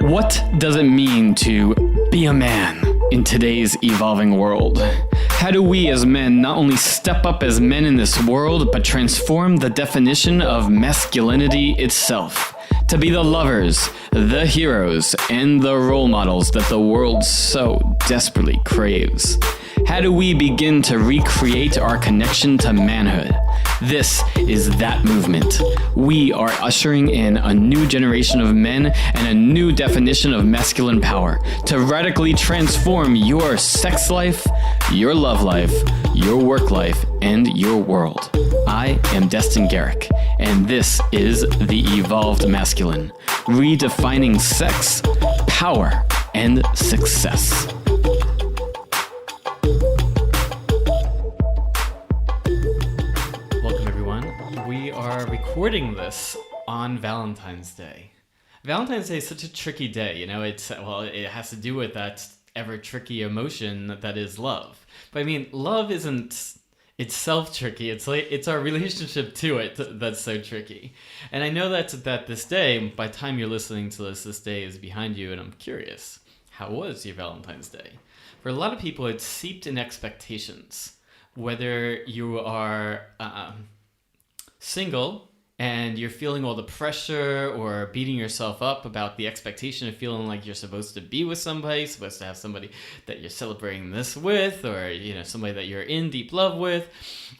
What does it mean to be a man in today's evolving world? How do we as men not only step up as men in this world, but transform the definition of masculinity itself? To be the lovers, the heroes, and the role models that the world so desperately craves. How do we begin to recreate our connection to manhood? This is that movement. We are ushering in a new generation of men and a new definition of masculine power to radically transform your sex life, your love life, your work life, and your world. I am Destin and this is The Evolved Masculine, redefining sex, power, and success. We are recording this on Valentine's Day. Valentine's Day is such a tricky day, you know, it has to do with that ever tricky emotion that is love. But I mean, love isn't itself tricky, it's our relationship to it that's so tricky. And I know that this day, by the time you're listening to this day is behind you, and I'm curious, how was your Valentine's Day? For a lot of people, it's seeped in expectations. Whether you are single and you're feeling all the pressure or beating yourself up about the expectation of feeling like you're supposed to be with somebody, supposed to have somebody that you're celebrating this with, or somebody that you're in deep love with,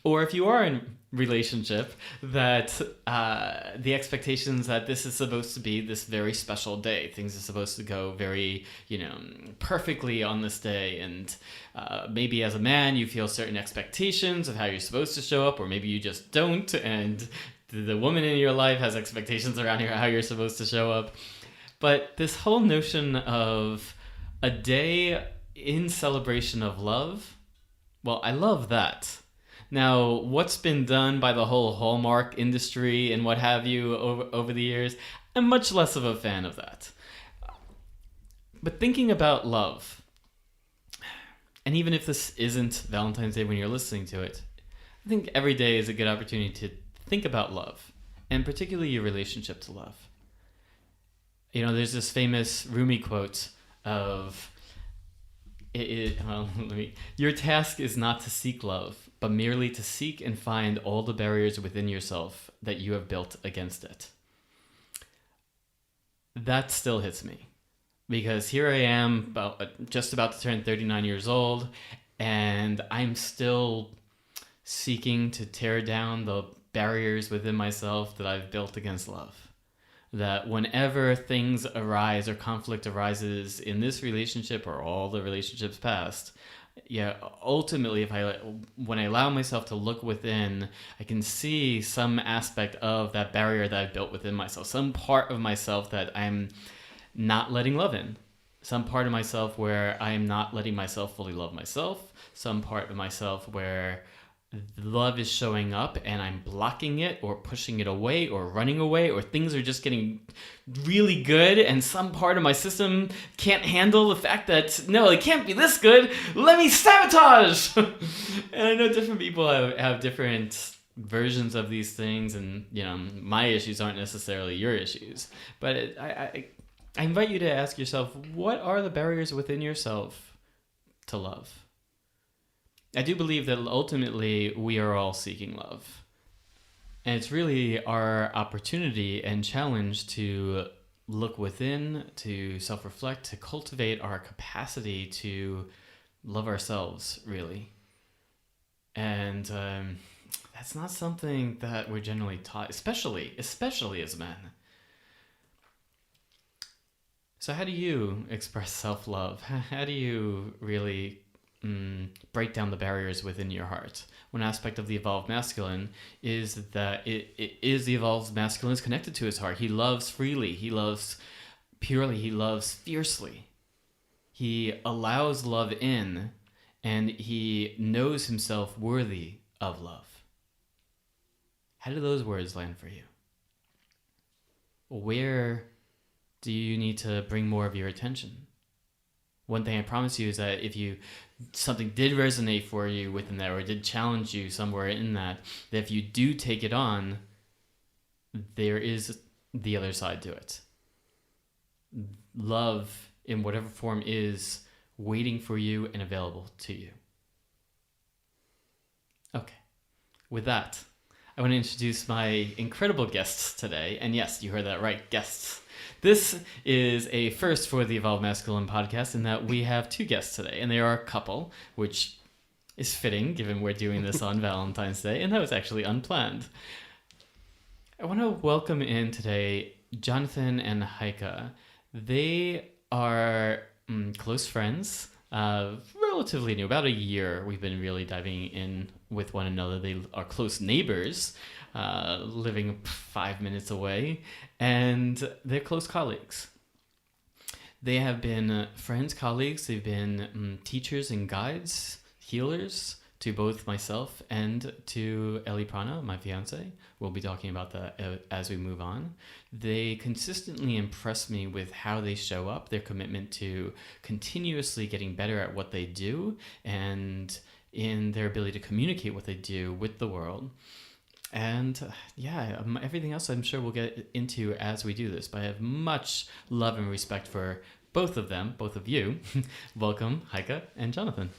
or if you are in relationship, that the expectations that this is supposed to be this very special day, things are supposed to go very perfectly on this day, and maybe as a man you feel certain expectations of how you're supposed to show up, or maybe you just don't, and the woman in your life has expectations around here how you're supposed to show up. But this whole notion of a day in celebration of love, well, I love that. Now, what's been done by the whole Hallmark industry and what have you over the years, I'm much less of a fan of that. But thinking about love, and even if this isn't Valentine's Day when you're listening to it, I think every day is a good opportunity to think about love, and particularly your relationship to love. There's this famous Rumi quote of, your task is not to seek love, but merely to seek and find all the barriers within yourself that you have built against it. That still hits me, because here I am just about to turn 39 years old, and I'm still seeking to tear down the barriers within myself that I've built against love. That whenever things arise or conflict arises in this relationship or all the relationships past, ultimately when I allow myself to look within, I can see some aspect of that barrier that I've built within myself, some part of myself that I'm not letting love in, some part of myself where I am not letting myself fully love myself, some part of myself where love is showing up and I'm blocking it or pushing it away or running away, or things are just getting really good and some part of my system can't handle the fact that, no, it can't be this good, let me sabotage. And I know different people have different versions of these things, and my issues aren't necessarily your issues, but I invite you to ask yourself, what are the barriers within yourself to love? I do believe that ultimately we are all seeking love. And it's really our opportunity and challenge to look within, to self-reflect, to cultivate our capacity to love ourselves, really. And that's not something that we're generally taught, especially as men. So how do you express self-love? How do you really break down the barriers within your heart? One aspect of the evolved masculine is that the evolved masculine is connected to his heart. He loves freely. He loves purely. He loves fiercely. He allows love in, and he knows himself worthy of love. How do those words land for you? Where do you need to bring more of your attention? One thing I promise you is that if something did resonate for you within that, or did challenge you somewhere in that if you do take it on, there is the other side to it. love in whatever form is waiting for you and available to you. Okay. With that, I want to introduce my incredible guests today. And yes, you heard that right, guests. This is a first for the Evolved Masculine podcast in that we have two guests today, and they are a couple, which is fitting given we're doing this on Valentine's Day, and that was actually unplanned. I want to welcome in today Jonathan and Heike. They are close friends, relatively new, about a year we've been really diving in with one another. They are close neighbors, living 5 minutes away, and they're close colleagues. They have been friends, colleagues, they've been teachers and guides, healers to both myself and to Ellie Prana, my fiance. We'll be talking about that as we move on. They consistently impress me with how they show up, their commitment to continuously getting better at what they do, and in their ability to communicate what they do with the world. And everything else I'm sure we'll get into as we do this. But I have much love and respect for both of them, both of you. Welcome, Heike and Jonathan.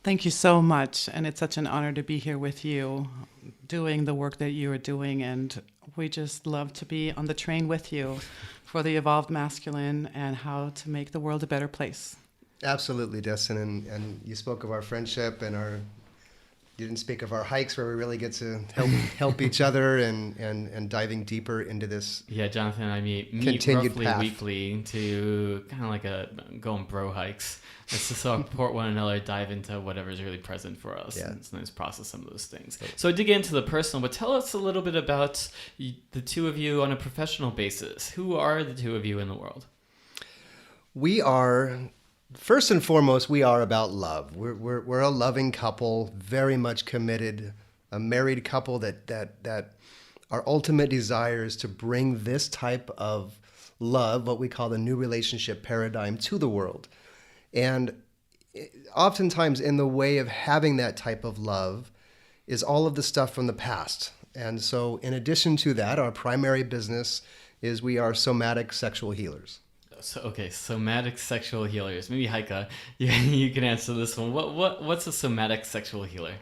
Thank you so much. And it's such an honor to be here with you, doing the work that you are doing. And we just love to be on the train with you for the Evolved Masculine and how to make the world a better place. Absolutely, Destin. And you spoke of our friendship and you didn't speak of our hikes where we really get to help each other and diving deeper into this. Yeah, Jonathan and I meet roughly path. Weekly to kind of like go on bro hikes. Let's just support one another, dive into whatever's really present for us. Yeah. And it's nice to process some of those things. So I dig into the personal, but tell us a little bit about the two of you on a professional basis. Who are the two of you in the world? We are... First and foremost, we are about love. We're a loving couple, very much committed, a married couple that our ultimate desire is to bring this type of love, what we call the new relationship paradigm, to the world. And oftentimes in the way of having that type of love is all of the stuff from the past. And so in addition to that, our primary business is we are somatic sexual healers. So, somatic sexual healers. Maybe Heike, you can answer this one. What's a somatic sexual healer?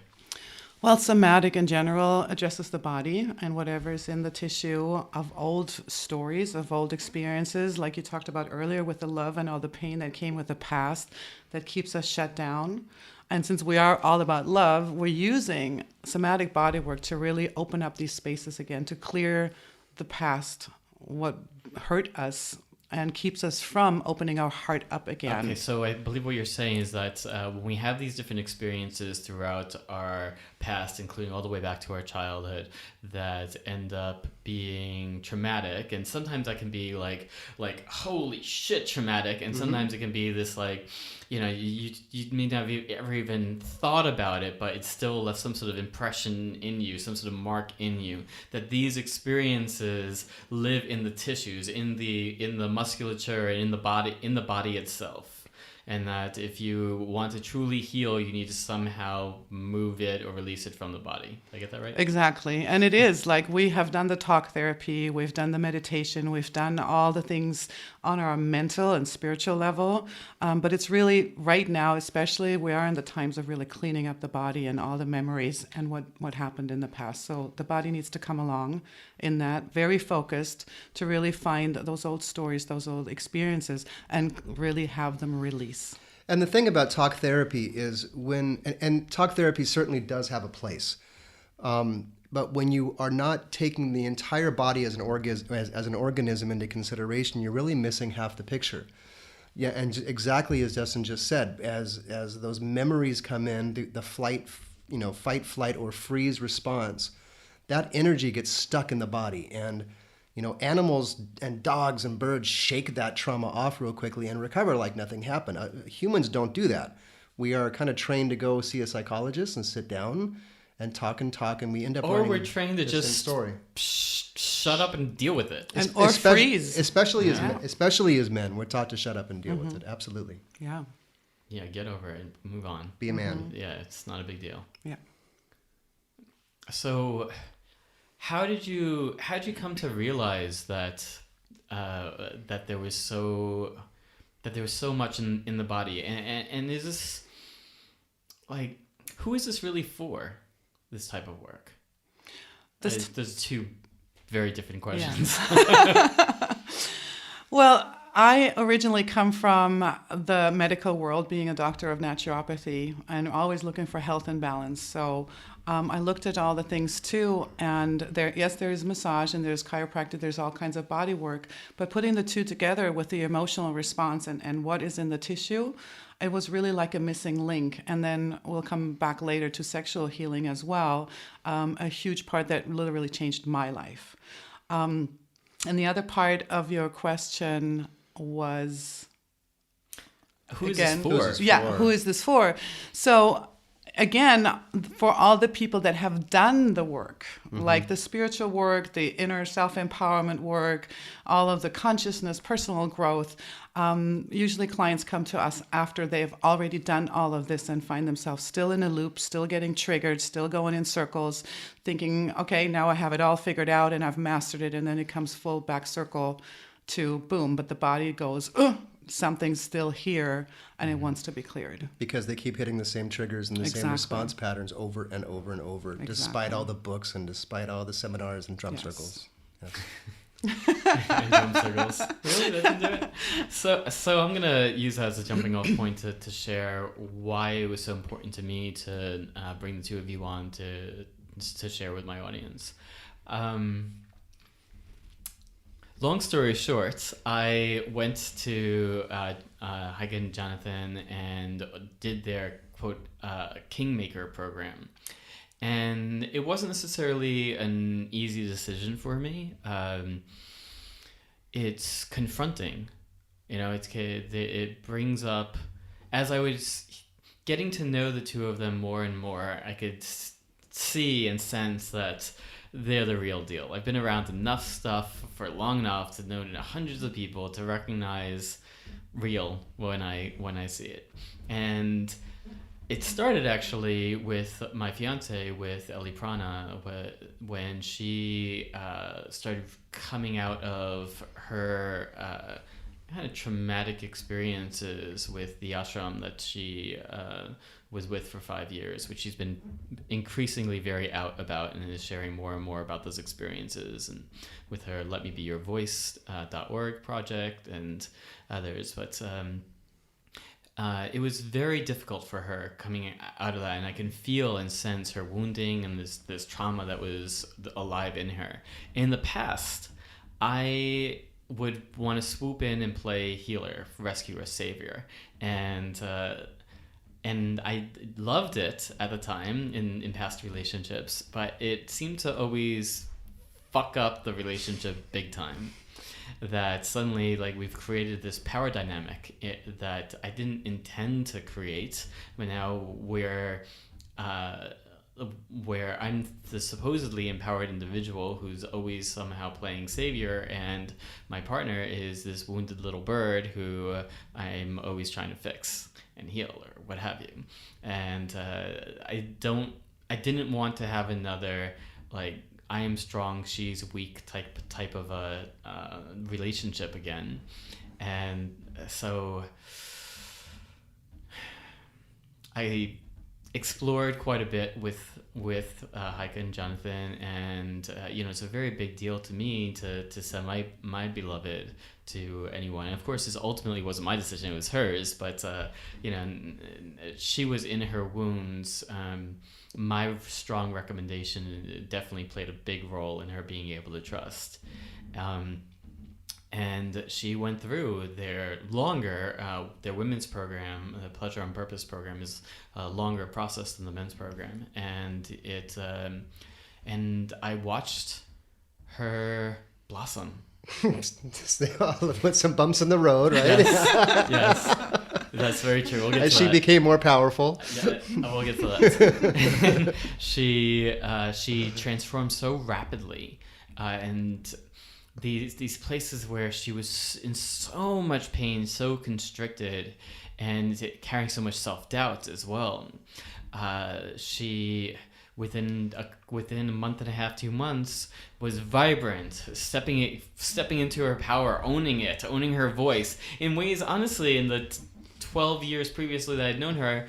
Well, somatic in general addresses the body and whatever's in the tissue of old stories, of old experiences, like you talked about earlier with the love and all the pain that came with the past that keeps us shut down. And since we are all about love, we're using somatic bodywork to really open up these spaces again, to clear the past, what hurt us, and keeps us from opening our heart up again. Okay, so I believe what you're saying is that when we have these different experiences throughout our past, including all the way back to our childhood, that end up being traumatic, and sometimes that can be like holy shit traumatic, and sometimes it can be this you may not have ever even thought about it, but it still left some sort of impression in you, some sort of mark in you, that these experiences live in the tissues, in the musculature, and in the body itself. And that if you want to truly heal, you need to somehow move it or release it from the body. Did I get that right? Exactly. And it is like we have done the talk therapy, we've done the meditation, we've done all the things on our mental and spiritual level. But it's really right now, especially we are in the times of really cleaning up the body and all the memories and what happened in the past. So the body needs to come along in that, very focused to really find those old stories, those old experiences, and really have them release. And the thing about talk therapy is and talk therapy certainly does have a place, but when you are not taking the entire body as an organism into consideration, you're really missing half the picture. Yeah, and exactly as Destin just said, as those memories come in, the fight, flight, or freeze response, that energy gets stuck in the body, and animals and dogs and birds shake that trauma off real quickly and recover like nothing happened. Humans don't do that. We are kind of trained to go see a psychologist and sit down and talk, and we end up or we're trained to just shut up and deal with it, or freeze. Especially as men, we're taught to shut up and deal with it. Absolutely. Yeah. Yeah, get over it, move on. Be a man. Yeah, it's not a big deal. Yeah. So, how did you come to realize that that there was so much in the body, and is this like, who is this really for? This type of work. There's two very different questions. Yeah. Well, I originally come from the medical world, being a doctor of naturopathy, and always looking for health and balance. So I looked at all the things too, and there is massage and there's chiropractic, there's all kinds of body work, but putting the two together with the emotional response and what is in the tissue, it was really like a missing link. And then we'll come back later to sexual healing as well, a huge part that literally changed my life. And the other part of your question was, who is this for? Yeah, who is this for? So again, for all the people that have done the work, like the spiritual work, the inner self-empowerment work, all of the consciousness, personal growth, usually clients come to us after they've already done all of this and find themselves still in a loop, still getting triggered, still going in circles, thinking, okay, now I have it all figured out and I've mastered it. And then it comes full back circle to boom, but the body goes, something's still here and it wants to be cleared. Because they keep hitting the same triggers and the same response patterns over and over and over, despite all the books and despite all the seminars and drum circles. Yes. And drum circles. Really? That didn't do it? So I'm going to use that as a jumping off point to share why it was so important to me to bring the two of you on to share with my audience. Long story short, I went to Heike and Jonathan and did their, quote, Kingmaker program. And it wasn't necessarily an easy decision for me. It's confronting. It brings up, as I was getting to know the two of them more and more, I could see and sense that they're the real deal. I've been around enough stuff for long enough to know hundreds of people to recognize real when I see it. And it started actually with my fiance, with Ellie Prana, when she started coming out of her kind of traumatic experiences with the ashram that she was with for 5 years, which she's been increasingly very out about and is sharing more and more about those experiences, and with her Let Me Be Your Voice.org project and others. But it was very difficult for her coming out of that, and I can feel and sense her wounding and this trauma that was alive in her. In the past, I would want to swoop in and play healer, rescuer, savior, and I loved it at the time in past relationships, but it seemed to always fuck up the relationship big time. That suddenly, like, we've created this power dynamic that I didn't intend to create, but now where I'm the supposedly empowered individual who's always somehow playing savior, and my partner is this wounded little bird who I'm always trying to fix and heal or what have you. And I didn't want to have another, like, I am strong, she's weak type of a relationship again. And so I explored quite a bit with Heike and Jonathan, and it's a very big deal to me to send my beloved to anyone. And of course, this ultimately wasn't my decision; it was hers. But she was in her wounds. My strong recommendation definitely played a big role in her being able to trust. And she went through their women's program. The Pleasure on Purpose program is a longer process than the men's program, and and I watched her blossom. With some bumps in the road, right? Yes, that's very true. We'll get As to she that. became more powerful. Yeah, we'll get to that. she transformed so rapidly, and these places where she was in so much pain, so constricted, and carrying so much self-doubt as well. She within a month and a half, 2 months, was vibrant, stepping into her power, owning her voice in ways, honestly, in the 12 years previously that I'd known her,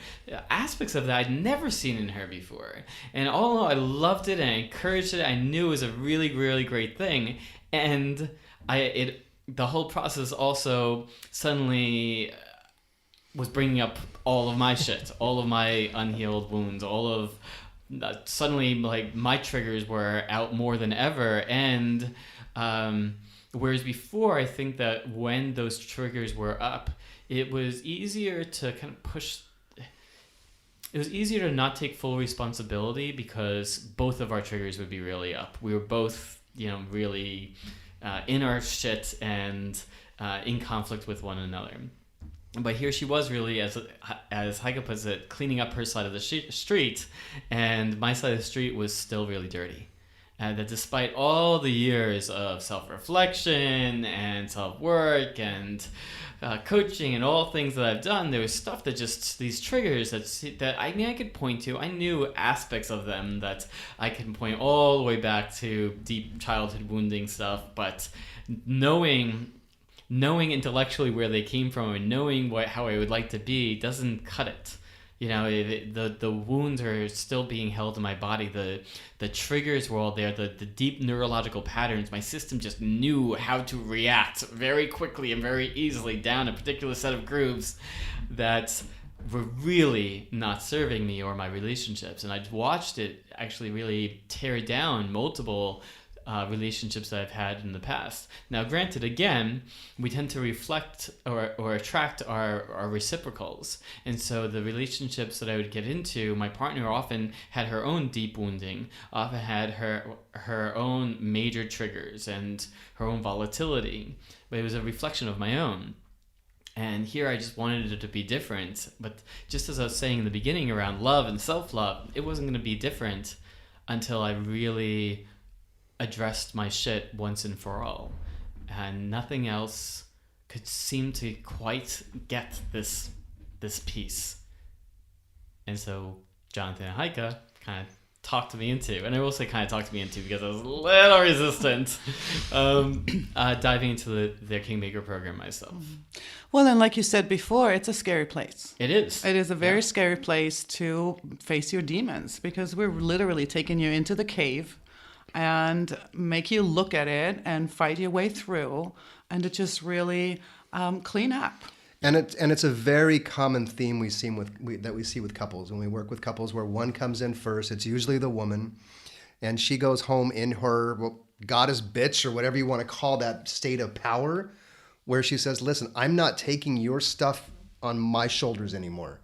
aspects of that I'd never seen in her before. And all in all, I loved it and I encouraged it. I knew it was a really, really great thing. And the whole process also suddenly was bringing up all of my shit, all of my unhealed wounds, suddenly, like, my triggers were out more than ever. And whereas before, I think that when those triggers were up, it was easier to kind of push. It was easier to not take full responsibility because both of our triggers would be really up. We were both, really in our shit and in conflict with one another. But here she was, really, as Heike puts it, cleaning up her side of the street, and my side of the street was still really dirty. That despite all the years of self-reflection and self-work and coaching and all things that I've done, there was stuff that just, these triggers that I could point to. I knew aspects of them that I could point all the way back to deep childhood wounding stuff, but knowing intellectually where they came from and knowing how I would like to be doesn't cut it. The wounds are still being held in my body. The triggers were all there. The deep neurological patterns. My system just knew how to react very quickly and very easily down a particular set of grooves that were really not serving me or my relationships. And I'd watched it actually really tear down multiple relationships that I've had in the past. Now, granted, again, we tend to reflect or attract our reciprocals. And so the relationships that I would get into, my partner often had her own deep wounding, often had her own major triggers and her own volatility. But it was a reflection of my own. And here I just wanted it to be different. But just as I was saying in the beginning around love and self-love, it wasn't going to be different until I really addressed my shit once and for all, and nothing else could seem to quite get this piece. And so Jonathan and Heike kind of talked me into, and I will say kind of talked me into because I was a little resistant, diving into their Kingmaker program myself. Well, and like you said before, it's a scary place. It is. It is a very scary place to face your demons, because we're literally taking you into the cave and make you look at it and fight your way through, and to just really clean up. And it's a very common theme we see with couples. When we work with couples where one comes in first, it's usually the woman, and she goes home in her goddess bitch or whatever you want to call that state of power, where she says, "Listen, I'm not taking your stuff on my shoulders anymore."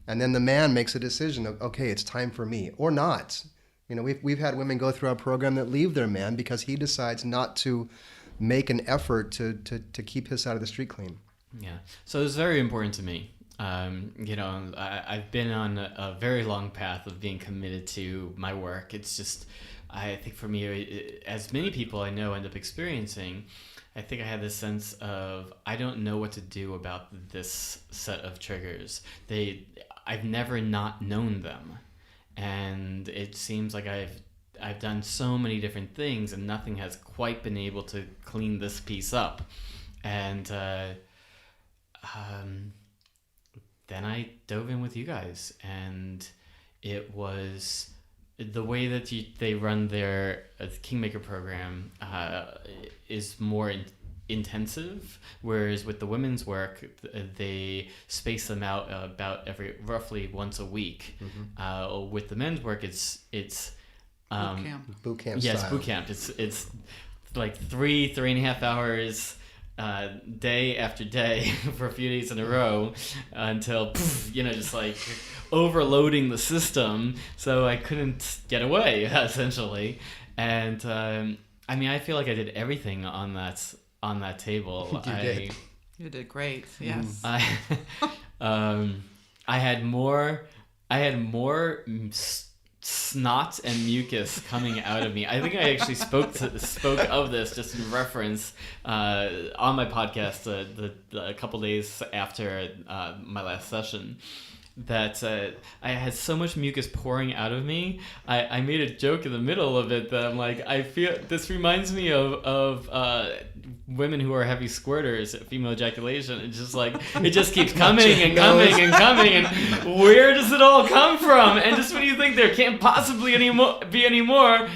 And then the man makes a decision of, okay, it's time for me, or not. We've had women go through our program that leave their man because he decides not to make an effort to keep his side of the street clean. Yeah. So it's very important to me. I've been on a very long path of being committed to my work. It's just, I think for me, as many people I know end up experiencing, I think I had this sense of, I don't know what to do about this set of triggers. I've never not known them. And it seems like I've done so many different things and nothing has quite been able to clean this piece up. And then I dove in with you guys, and it was the way that they run their Kingmaker program is more intensive, whereas with the women's work they space them out about roughly once a week. With the men's work it's boot camp yes style. Boot camp. It's like 3.5 hours day after day for a few days in a row until just like overloading the system, so I couldn't get away essentially. And I feel like I did everything on that table. You did great. Yes. I had more snot and mucus coming out of me. I think I actually spoke of this just in reference on my podcast a couple days after my last session. that I had so much mucus pouring out of me. I made a joke in the middle of it that I'm like, I feel this reminds me of women who are heavy squirters, female ejaculation. It's just like it just keeps coming and coming and coming, and where does it all come from? And just when you think there can't possibly be any more,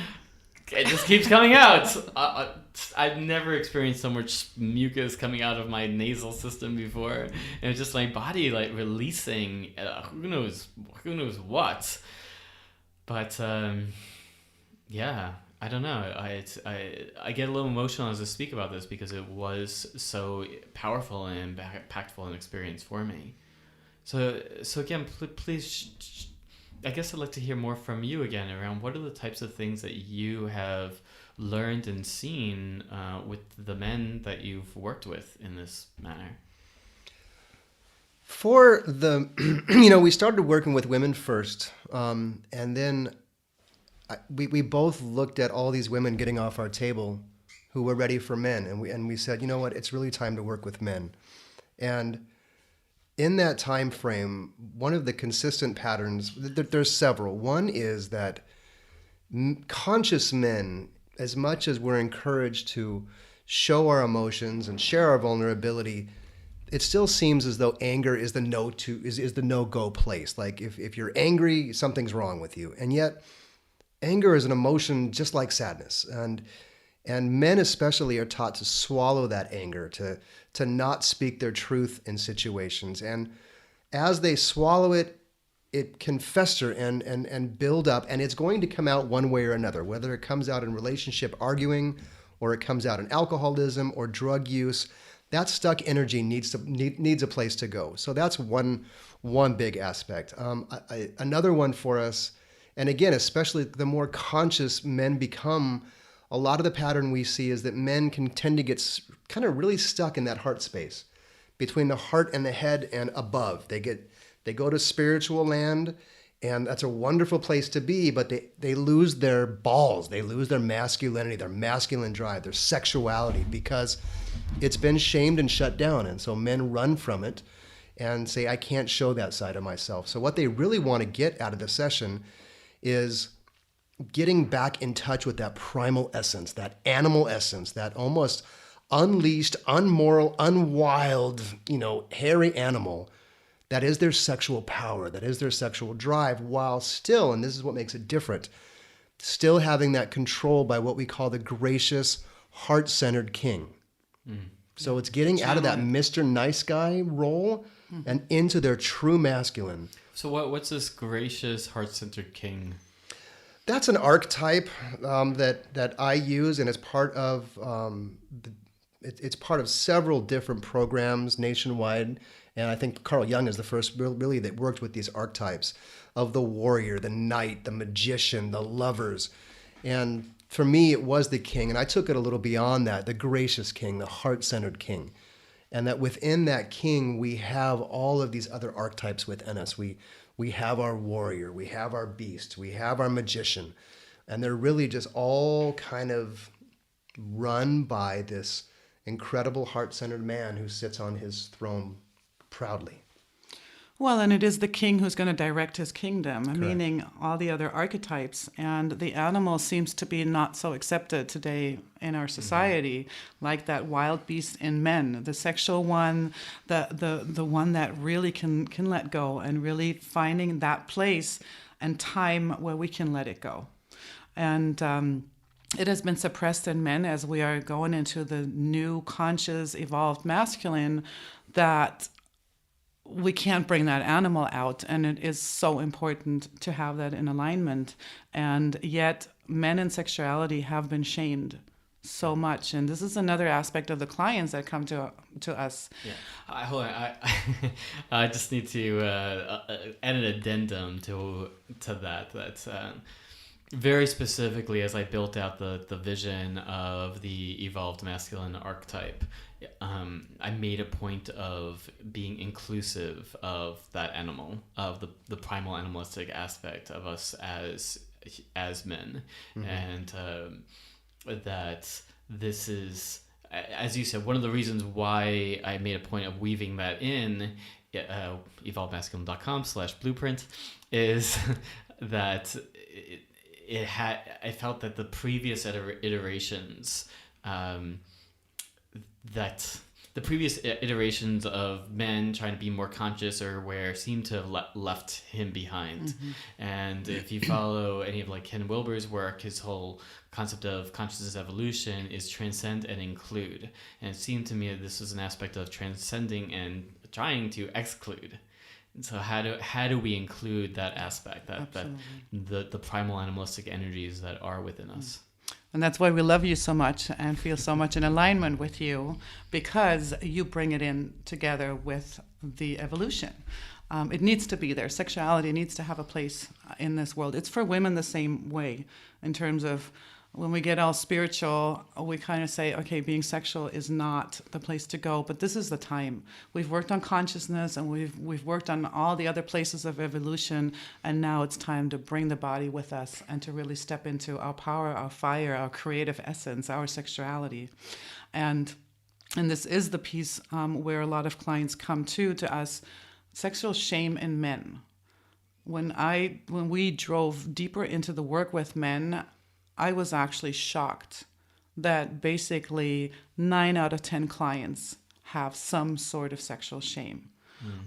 it just keeps coming out. I've never experienced so much mucus coming out of my nasal system before, and it's just my body like releasing who knows what. But yeah, I don't know. I get a little emotional as I speak about this because it was so powerful and impactful an experience for me. So again, please. I guess I'd like to hear more from you again around what are the types of things that you have learned and seen with the men that you've worked with in this manner. For the, we started working with women first, and then we both looked at all these women getting off our table who were ready for men, and we said, you know what, it's really time to work with men. And in that time frame, one of the consistent patterns, there's several. One is that conscious men, as much as we're encouraged to show our emotions and share our vulnerability, it still seems as though anger is the no-go place. Like if you're angry, something's wrong with you. And yet, anger is an emotion just like sadness. And men especially are taught to swallow that anger, to not speak their truth in situations. And as they swallow it, it can fester and build up, and it's going to come out one way or another, whether it comes out in relationship arguing, or it comes out in alcoholism or drug use. That stuck energy needs a place to go. So that's one big aspect. Another one for us, and again, especially the more conscious men become, a lot of the pattern we see is that men can tend to get kind of really stuck in that heart space between the heart and the head and above. They go to spiritual land, and that's a wonderful place to be, but they lose their balls. They lose their masculinity, their masculine drive, their sexuality, because it's been shamed and shut down. And so men run from it and say, I can't show that side of myself. So what they really want to get out of the session is getting back in touch with that primal essence, that animal essence, that almost unleashed, unmoral, unwild, hairy animal that is their sexual power, that is their sexual drive, while still, and this is what makes it different, still having that control by what we call the gracious, heart-centered king. So it's getting out of that Mr. Nice Guy role and into their true masculine. So what's this gracious, heart-centered king? That's an archetype that I use, and it's part of it's part of several different programs nationwide. And I think Carl Jung is the first really that worked with these archetypes of the warrior, the knight, the magician, the lovers. And for me, it was the king, and I took it a little beyond that, the gracious king, the heart-centered king. And that within that king, we have all of these other archetypes within us. We have our warrior, we have our beast, we have our magician. And they're really just all kind of run by this incredible heart-centered man who sits on his throne proudly. Well, and it is the king who's going to direct his kingdom, correct, meaning all the other archetypes. And the animal seems to be not so accepted today in our society, like that wild beast in men, the sexual one, the one that really can let go, and really finding that place and time where we can let it go. And it has been suppressed in men as we are going into the new conscious, evolved masculine, that we can't bring that animal out, and it is so important to have that in alignment. And yet men in sexuality have been shamed so much, and this is another aspect of the clients that come to us. Yeah, hold on. I just need to add an addendum to that. That's very specifically, as I built out the vision of the evolved masculine archetype, I made a point of being inclusive of that animal, of the primal animalistic aspect of us as men, and that this is, as you said, one of the reasons why I made a point of weaving that in evolvemasculine.com/blueprint is that I felt that the previous iterations, of men trying to be more conscious or aware seem to have left him behind. And if you follow any of like Ken Wilber's work, his whole concept of consciousness evolution is transcend and include. And it seemed to me that this was an aspect of transcending and trying to exclude. And so how do we include that aspect, that the primal animalistic energies that are within us? And that's why we love you so much and feel so much in alignment with you, because you bring it in together with the evolution. It needs to be there. Sexuality needs to have a place in this world. It's for women the same way, in terms of when we get all spiritual, we kind of say, okay, being sexual is not the place to go, but this is the time. We've worked on consciousness and we've worked on all the other places of evolution, and now it's time to bring the body with us and to really step into our power, our fire, our creative essence, our sexuality. And this is the piece where a lot of clients come to us, sexual shame in men. When we drove deeper into the work with men, I was actually shocked that basically 9 out of 10 clients have some sort of sexual shame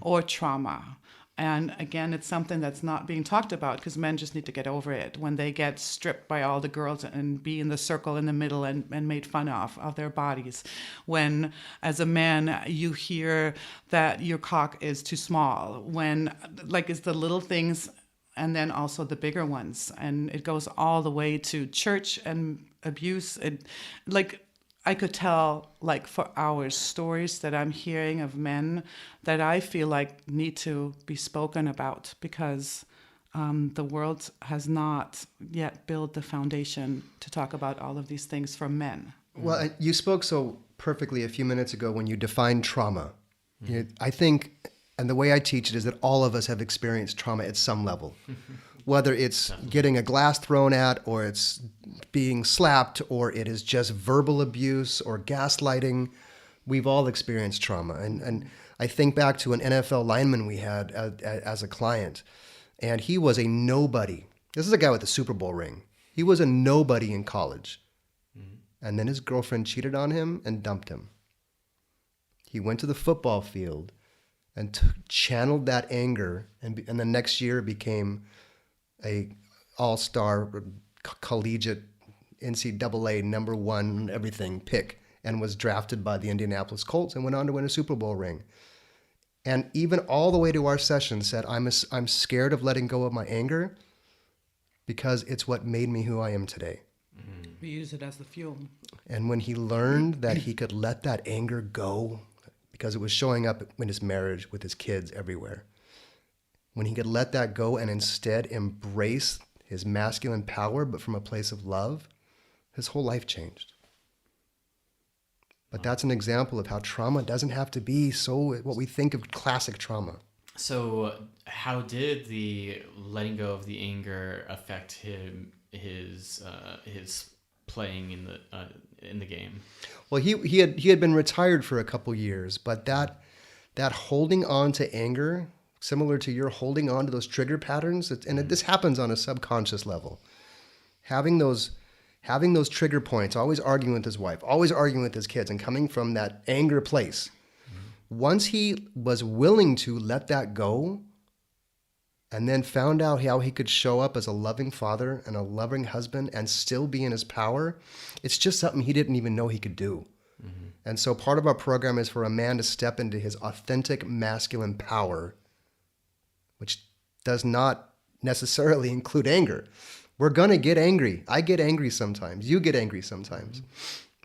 or trauma. And again, it's something that's not being talked about because men just need to get over it when they get stripped by all the girls and be in the circle in the middle and made fun of their bodies. When, as a man, you hear that your cock is too small. When, like, it's the little things and then also the bigger ones. And it goes all the way to church and abuse. I could tell, like, for hours, stories that I'm hearing of men that I feel like need to be spoken about because the world has not yet built the foundation to talk about all of these things for men. Well, you spoke so perfectly a few minutes ago when you defined trauma. I think, and the way I teach it is that all of us have experienced trauma at some level. Whether it's getting a glass thrown at, or it's being slapped, or it is just verbal abuse or gaslighting, we've all experienced trauma. And I think back to an NFL lineman we had as a client, and he was a nobody. This is a guy with a Super Bowl ring. He was a nobody in college. And then his girlfriend cheated on him and dumped him. He went to the football field and channeled that anger, and the next year became a all-star collegiate NCAA #1 everything pick, and was drafted by the Indianapolis Colts and went on to win a Super Bowl ring. And even all the way to our session said, I'm scared of letting go of my anger because it's what made me who I am today. We use it as the fuel. And when he learned that he could let that anger go, because it was showing up in his marriage with his kids everywhere, when he could let that go and instead embrace his masculine power, but from a place of love, his whole life changed. But that's an example of how trauma doesn't have to be so what we think of classic trauma. So how did the letting go of the anger affect his playing in the game? Well, he had been retired for a couple years, but that holding on to anger, similar to your holding on to those trigger patterns, this happens on a subconscious level. Having those trigger points, always arguing with his wife, always arguing with his kids, and coming from that anger place. Once he was willing to let that go, and then found out how he could show up as a loving father and a loving husband and still be in his power, it's just something he didn't even know he could do. And so part of our program is for a man to step into his authentic masculine power, which does not necessarily include anger. We're going to get angry. I get angry sometimes. You get angry sometimes.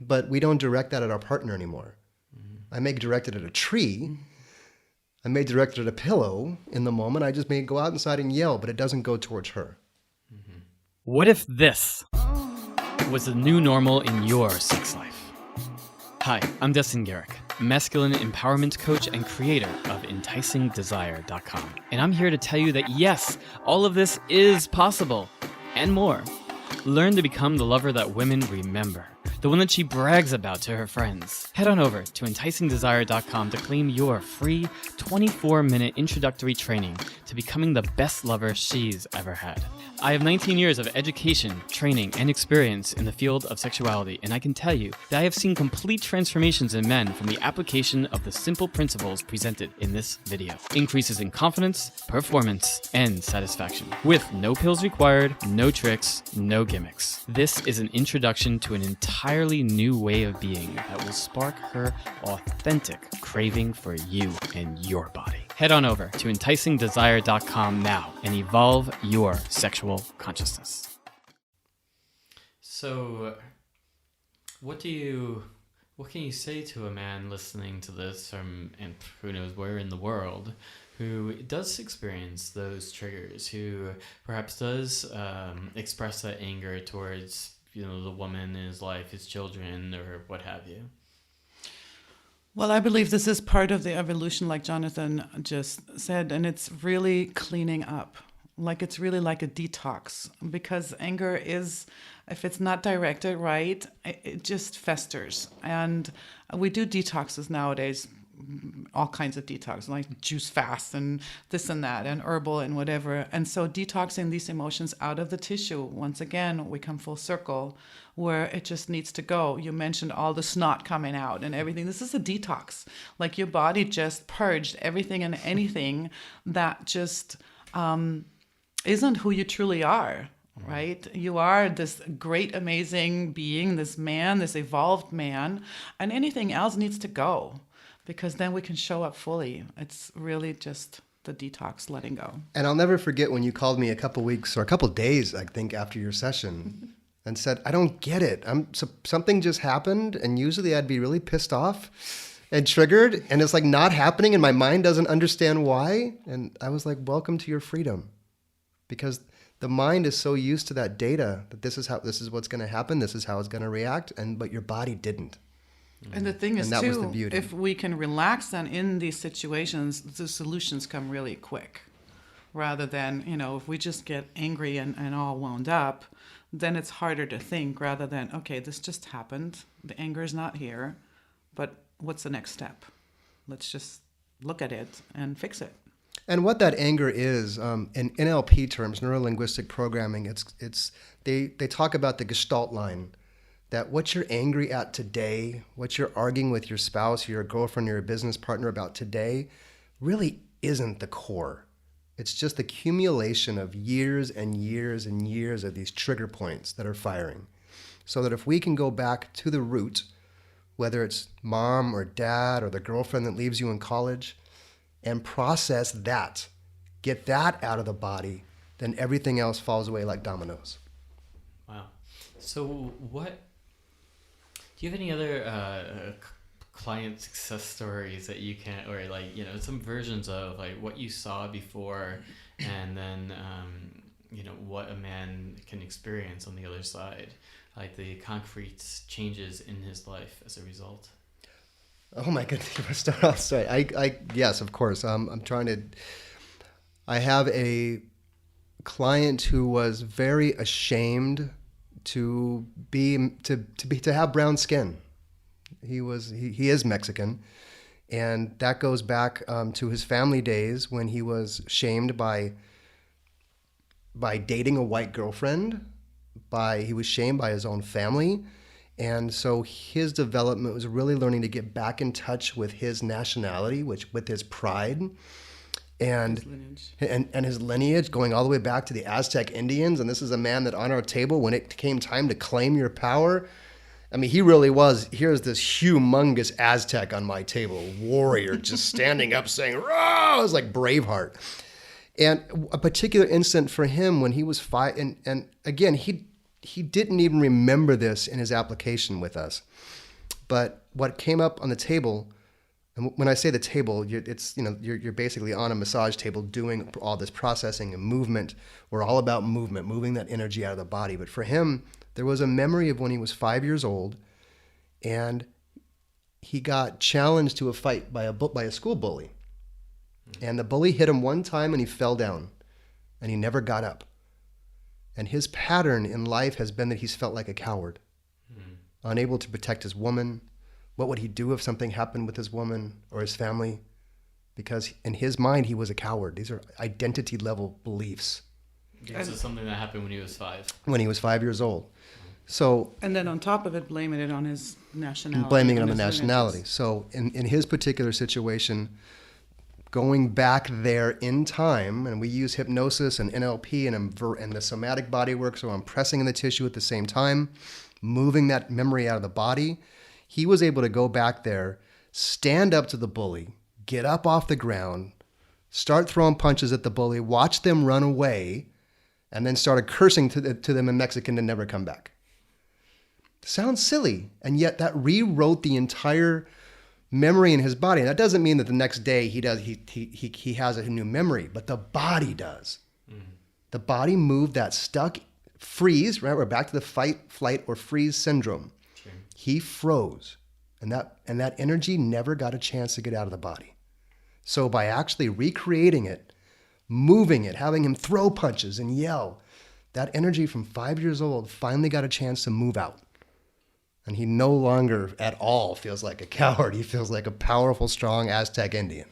But we don't direct that at our partner anymore. I may direct it at a tree. I may direct it at a pillow in the moment. I just may go out inside and yell, but it doesn't go towards her. What if this was the new normal in your sex life? Hi, I'm Destin Garrick, masculine empowerment coach and creator of enticingdesire.com. And I'm here to tell you that yes, all of this is possible and more. Learn to become the lover that women remember, the one that she brags about to her friends. Head on over to enticingdesire.com to claim your free 24-minute introductory training to becoming the best lover she's ever had. I have 19 years of education, training, and experience in the field of sexuality, and I can tell you that I have seen complete transformations in men from the application of the simple principles presented in this video. Increases in confidence, performance, and satisfaction. With no pills required, no tricks, no gimmicks. This is an introduction to an entirely new way of being that will spark her authentic craving for you and your body. Head on over to enticingdesire.com now and evolve your sexual consciousness. So, what can you say to a man listening to this from, and who knows where in the world, who does experience those triggers, who perhaps does express that anger towards, the woman in his life, his children, or what have you? Well, I believe this is part of the evolution, like Jonathan just said, and it's really cleaning up. Like, it's really like a detox, because anger is, if it's not directed right, it just festers. And we do detoxes nowadays, all kinds of detox, like juice fast and this and that and herbal and whatever. And so detoxing these emotions out of the tissue, once again, we come full circle where it just needs to go. You mentioned all the snot coming out and everything. This is a detox. Like, your body just purged everything and anything that just isn't who you truly are. Right? You are this great, amazing being, this man, this evolved man, and anything else needs to go, because then we can show up fully. It's really just the detox, letting go. And I'll never forget when you called me a couple weeks or a couple days, I think, after your session and said, I don't get it. Something just happened, and usually I'd be really pissed off and triggered, and it's like not happening, and my mind doesn't understand why. And I was like, welcome to your freedom. Because the mind is so used to that data that this is what's going to happen, this is how it's going to react, but your body didn't. And the thing is, that was the too, beauty. if we can relax then in these situations, the solutions come really quick. Rather than, if we just get angry and all wound up, then it's harder to think, rather than, okay, this just happened. The anger is not here, but what's the next step? Let's just look at it and fix it. And what that anger is, in NLP terms, neuro-linguistic programming, they talk about the gestalt line, that what you're angry at today, what you're arguing with your spouse, your girlfriend, or your business partner about today, really isn't the core. It's just the accumulation of years and years and years of these trigger points that are firing. So that if we can go back to the root, whether it's mom or dad or the girlfriend that leaves you in college, and process that, get that out of the body, then everything else falls away like dominoes. Wow. So do you have any other client success stories that you can, or some versions of like what you saw before and then, what a man can experience on the other side, like the concrete changes in his life as a result? Oh my goodness! Start off straight. Yes, of course. I have a client who was very ashamed to have brown skin. He is Mexican, and that goes back to his family days when he was shamed by dating a white girlfriend. He was shamed by his own family. And so his development was really learning to get back in touch with his nationality, with his pride, and his lineage, going all the way back to the Aztec Indians. And this is a man that on our table, when it came time to claim your power, I mean, he really was, here's this humongous Aztec on my table, warrior, just standing up saying, "Rah!" It was like Braveheart. And a particular instant for him when he was 5, and again, he didn't even remember this in his application with us. But what came up on the table, and when I say the table, you're basically on a massage table doing all this processing and movement. We're all about movement, moving that energy out of the body. But for him, there was a memory of when he was 5 years old, and he got challenged to a fight by a school bully. And the bully hit him one time and he fell down, and he never got up. And his pattern in life has been that he's felt like a coward. unable to protect his woman. What would he do if something happened with his woman or his family? Because in his mind, he was a coward. These are identity level beliefs. This is something that happened when he was 5. When he was 5 years old. So, And then on top of it, blaming it on his nationality. blaming it on the his nationality. lineages. So in his particular situation, going back there in time, and we use hypnosis and NLP and the somatic body work, so I'm pressing in the tissue at the same time, moving that memory out of the body. He was able to go back there, stand up to the bully, get up off the ground, start throwing punches at the bully, watch them run away, and then started cursing to them in Mexican to never come back. Sounds silly, and yet that rewrote the entire memory in his body. And that doesn't mean that the next day he has a new memory, but the body does. Mm-hmm. The body moved that stuck freeze, right? We're back to the fight, flight, or freeze syndrome. Sure. He froze, and that energy never got a chance to get out of the body. So by actually recreating it, moving it, having him throw punches and yell, that energy from 5 years old finally got a chance to move out. And he no longer at all feels like a coward. He feels like a powerful, strong Aztec Indian.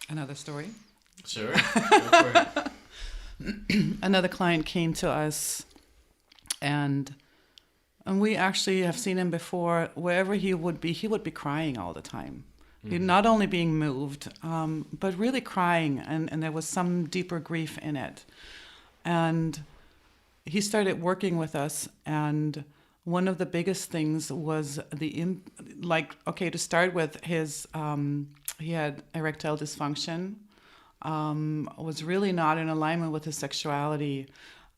Another story? Sure. Go for it. Another client came to us, and we actually have seen him before. Wherever he would be crying all the time. He'd not only being moved, but really crying, and there was some deeper grief in it. And he started working with us, and one of the biggest things was to start with, his he had erectile dysfunction, was really not in alignment with his sexuality,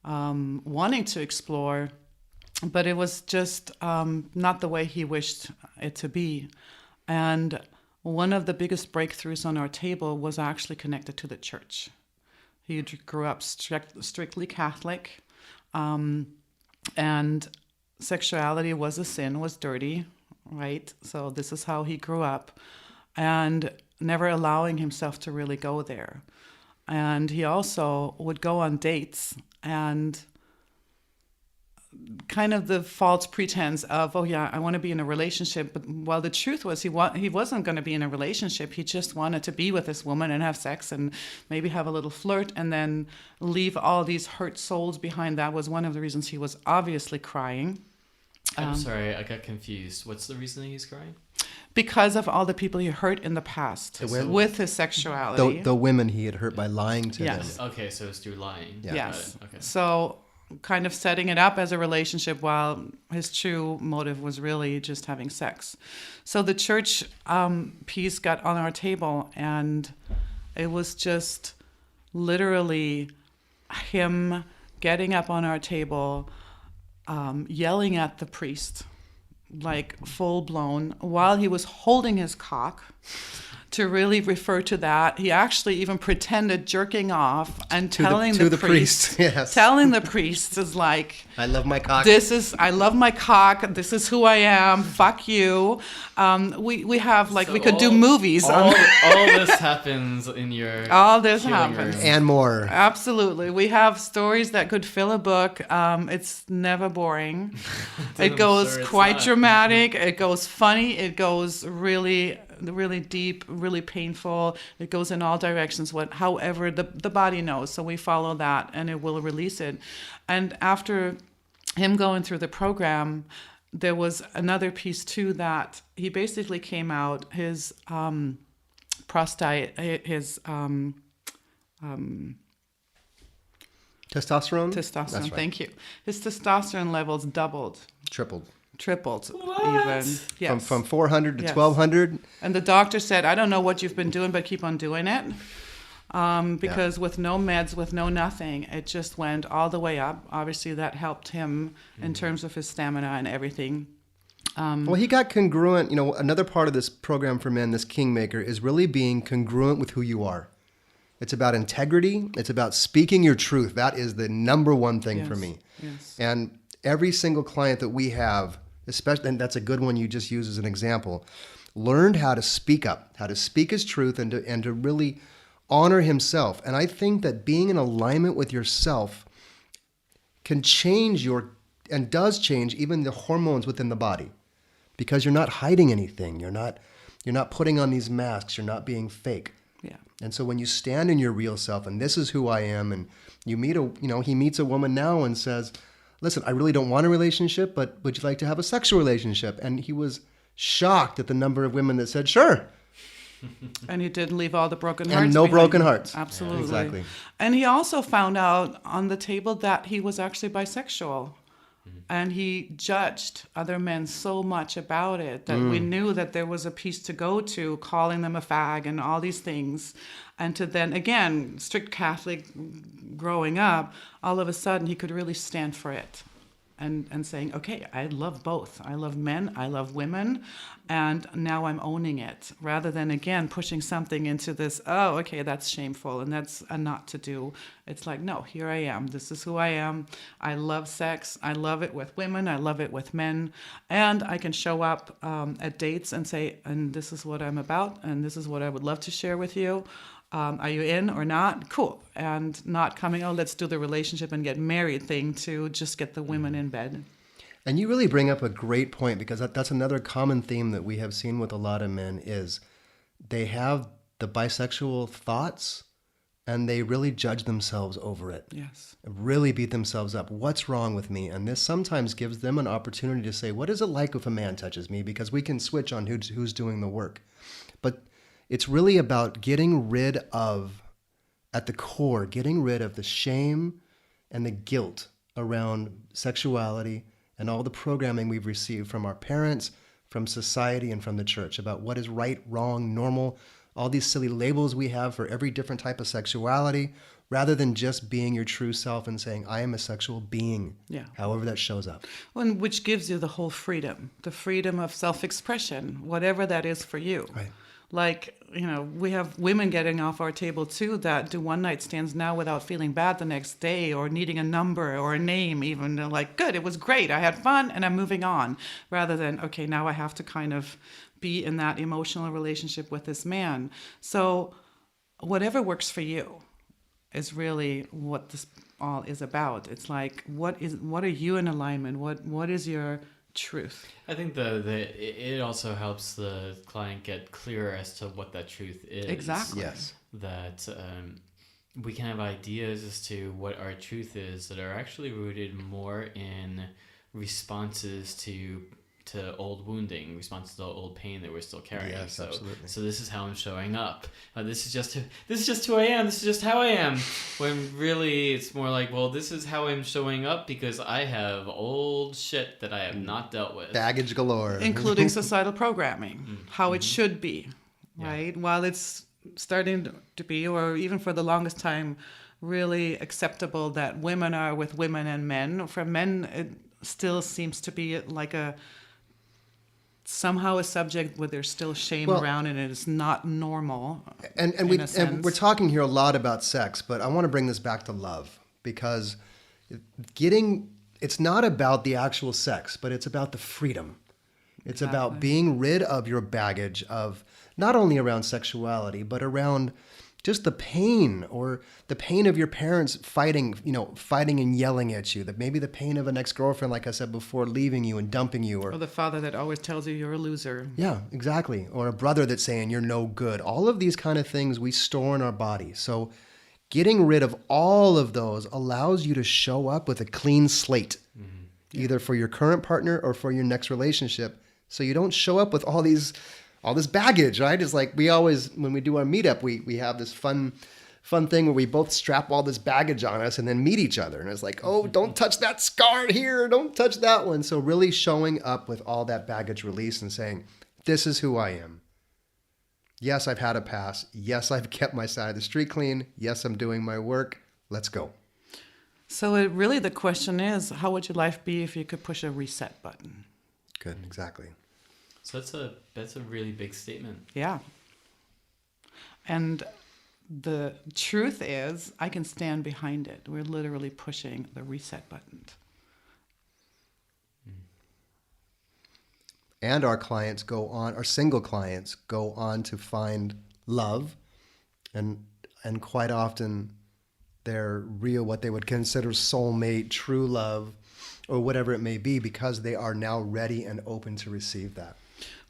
wanting to explore, but it was just not the way he wished it to be. And one of the biggest breakthroughs on our table was actually connected to the church. He grew up strictly Catholic. And sexuality was a sin, was dirty, right? So this is how he grew up, and never allowing himself to really go there. And he also would go on dates, and kind of the false pretense of, oh yeah, I want to be in a relationship. But well, the truth was he wasn't going to be in a relationship. He just wanted to be with this woman and have sex and maybe have a little flirt and then leave all these hurt souls behind. That was one of the reasons he was obviously crying. I'm sorry, I got confused. What's the reason he's crying? Because of all the people he hurt in the past with his sexuality. The women he had hurt by lying to them. Okay, so it's through lying. Yeah. Yes. Okay. So kind of setting it up as a relationship while his true motive was really just having sex. So the church piece got on our table, and it was just literally him getting up on our table, yelling at the priest, like full blown, while he was holding his cock. To really refer to that, he actually even pretended jerking off and telling the priest, yes. telling the priest is like, I love my cock. I love my cock. This is who I am. Fuck you. We have like, so we could do movies. All this happens in your. All this happens. And more. Absolutely. We have stories that could fill a book. It's never boring. It goes quite dramatic. It goes funny. It goes really deep, really painful. It goes in all directions. However, the body knows. So we follow that, and it will release it. And after him going through the program, there was another piece too, that he basically came out, his prostate, his testosterone. Testosterone. That's right. Thank you. His testosterone levels doubled. Tripled. Even. Yes. From 400 to 1200. And the doctor said, I don't know what you've been doing, but keep on doing it. Because with no meds, with no nothing, it just went all the way up. Obviously, that helped him in terms of his stamina and everything. Well, he got congruent. You know, another part of this program for men, this Kingmaker, is really being congruent with who you are. It's about integrity. It's about speaking your truth. That is the number one thing for me. Yes. And every single client that we have, especially, and that's a good one you just used as an example, learned how to speak up, how to speak his truth, and to really honor himself. And I think that being in alignment with yourself can change your and does change even the hormones within the body, because you're not hiding anything. You're not putting on these masks. You're not being fake. Yeah. And so when you stand in your real self and this is who I am, and he meets a woman now and says, listen, I really don't want a relationship, but would you like to have a sexual relationship? And he was shocked at the number of women that said, sure. And he didn't leave all the broken hearts And no behind. broken hearts. Absolutely. Yeah, exactly. And he also found out on the table that he was actually bisexual. And he judged other men so much about it that we knew that there was a piece to go to, calling them a fag and all these things. And to then, again, strict Catholic growing up, all of a sudden he could really stand for it. And saying, okay, I love both. I love men, I love women, and now I'm owning it. Rather than, again, pushing something into this, oh, okay, that's shameful and that's a not to do. It's like, no, here I am. This is who I am. I love sex. I love it with women. I love it with men. And I can show up at dates and say, and this is what I'm about, and this is what I would love to share with you. Are you in or not? Cool. And not coming, oh, let's do the relationship and get married thing to just get the women in bed. And you really bring up a great point, because that's another common theme that we have seen with a lot of men is they have the bisexual thoughts and they really judge themselves over it. Yes. Really beat themselves up. What's wrong with me? And this sometimes gives them an opportunity to say, what is it like if a man touches me? Because we can switch on who's doing the work. But it's really about getting rid of, at the core, getting rid of the shame and the guilt around sexuality and all the programming we've received from our parents, from society, and from the church about what is right, wrong, normal, all these silly labels we have for every different type of sexuality, rather than just being your true self and saying, I am a sexual being, however that shows up. And which gives you the whole freedom, the freedom of self-expression, whatever that is for you. Right. Like, we have women getting off our table too that do one night stands now without feeling bad the next day or needing a number or a name even. They're like, good, it was great, I had fun, and I'm moving on. Rather than, okay, now I have to kind of be in that emotional relationship with this man. So whatever works for you is really what this all is about. It's like, what are you in alignment? What is your truth? I think it also helps the client get clearer as to what that truth is. Exactly. Yes. That we can have ideas as to what our truth is that are actually rooted more in responses to old wounding, responses to old pain that we're still carrying. Yes, absolutely. So this is how I'm showing up. This is just who I am. This is just how I am. When really it's more like, well, this is how I'm showing up because I have old shit that I have not dealt with. Baggage galore. Including societal programming, how it should be, right? While it's starting to be, or even for the longest time, really acceptable that women are with women and men. For men, it still seems to be like somehow a subject where there's still shame around and it is not normal. And we're talking here a lot about sex, but I want to bring this back to love, because it's not about the actual sex, but it's about the freedom. It's about being rid of your baggage of not only around sexuality, but around just the pain, or the pain of your parents fighting and yelling at you. That maybe the pain of an ex-girlfriend, like I said before, leaving you and dumping you, or the father that always tells you you're a loser. Yeah, exactly. Or a brother that's saying you're no good. All of these kind of things we store in our body. So getting rid of all of those allows you to show up with a clean slate, either for your current partner or for your next relationship. So you don't show up with all this baggage, right? It's like we always, when we do our meetup, we have this fun thing where we both strap all this baggage on us and then meet each other. And it's like, oh, don't touch that scar here. Don't touch that one. So really showing up with all that baggage released and saying, this is who I am. Yes, I've had a past. Yes, I've kept my side of the street clean. Yes, I'm doing my work. Let's go. So the question is, how would your life be if you could push a reset button? Good, exactly. So that's a really big statement. Yeah. And the truth is, I can stand behind it. We're literally pushing the reset button. And our single clients go on to find love, and quite often their real, what they would consider soulmate, true love, or whatever it may be, because they are now ready and open to receive that.